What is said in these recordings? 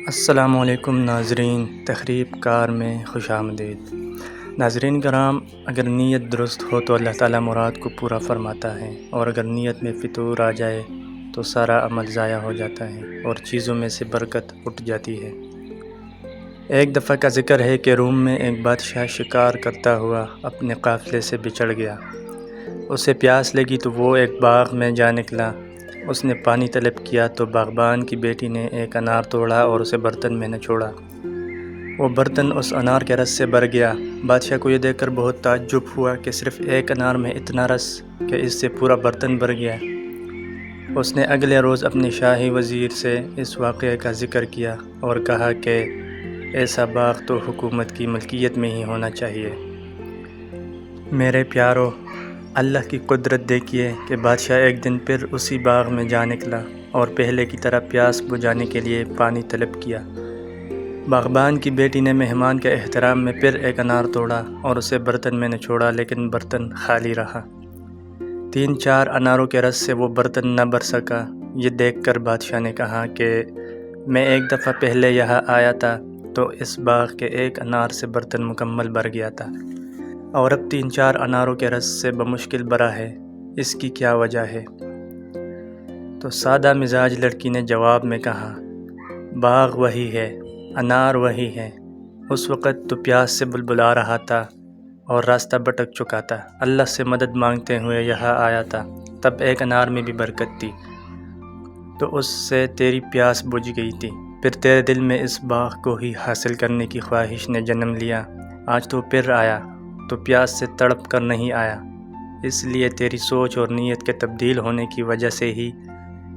السلام علیکم ناظرین، تقریب کار میں خوش آمدید۔ ناظرین کرام، اگر نیت درست ہو تو اللہ تعالیٰ مراد کو پورا فرماتا ہے، اور اگر نیت میں فطور آ جائے تو سارا عمل ضائع ہو جاتا ہے اور چیزوں میں سے برکت اٹھ جاتی ہے۔ ایک دفعہ کا ذکر ہے کہ روم میں ایک بادشاہ شکار کرتا ہوا اپنے قافلے سے بچھڑ گیا۔ اسے پیاس لگی تو وہ ایک باغ میں جا نکلا۔ اس نے پانی طلب کیا تو باغبان کی بیٹی نے ایک انار توڑا اور اسے برتن میں نچوڑا۔ وہ برتن اس انار کے رس سے بھر گیا۔ بادشاہ کو یہ دیکھ کر بہت تعجب ہوا کہ صرف ایک انار میں اتنا رس کہ اس سے پورا برتن بھر گیا۔ اس نے اگلے روز اپنے شاہی وزیر سے اس واقعے کا ذکر کیا اور کہا کہ ایسا باغ تو حکومت کی ملکیت میں ہی ہونا چاہیے۔ میرے پیارو، اللہ کی قدرت دیکھیے کہ بادشاہ ایک دن پھر اسی باغ میں جا نکلا اور پہلے کی طرح پیاس بجھانے کے لیے پانی طلب کیا۔ باغبان کی بیٹی نے مہمان کے احترام میں پھر ایک انار توڑا اور اسے برتن میں نچوڑا، لیکن برتن خالی رہا۔ 3-4 اناروں کے رس سے وہ برتن نہ بھر سکا۔ یہ دیکھ کر بادشاہ نے کہا کہ میں ایک دفعہ پہلے یہاں آیا تھا تو اس باغ کے ایک انار سے برتن مکمل بھر گیا تھا، اور اب 3-4 اناروں کے رس سے بمشکل بھرا ہے۔ اس کی کیا وجہ ہے؟ تو سادہ مزاج لڑکی نے جواب میں کہا، باغ وہی ہے، انار وہی ہے۔ اس وقت تو پیاس سے بلبلا رہا تھا اور راستہ بھٹک چکا تھا، اللہ سے مدد مانگتے ہوئے یہاں آیا تھا، تب ایک انار میں بھی برکت تھی تو اس سے تیری پیاس بجھ گئی تھی۔ پھر تیرے دل میں اس باغ کو ہی حاصل کرنے کی خواہش نے جنم لیا۔ آج تو پھر آیا تو پیاس سے تڑپ کر نہیں آیا، اس لیے تیری سوچ اور نیت کے تبدیل ہونے کی وجہ سے ہی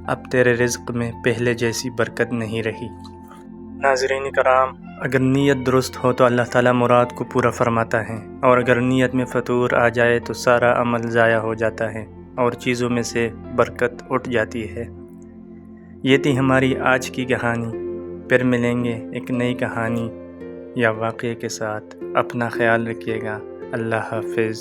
اب تیرے رزق میں پہلے جیسی برکت نہیں رہی۔ ناظرین کرام، اگر نیت درست ہو تو اللہ تعالیٰ مراد کو پورا فرماتا ہے، اور اگر نیت میں فطور آ جائے تو سارا عمل ضائع ہو جاتا ہے اور چیزوں میں سے برکت اٹھ جاتی ہے۔ یہ تھی ہماری آج کی کہانی۔ پھر ملیں گے ایک نئی کہانی یا واقعے کے ساتھ۔ اپنا خیال رکھیے گا۔ اللہ حافظ۔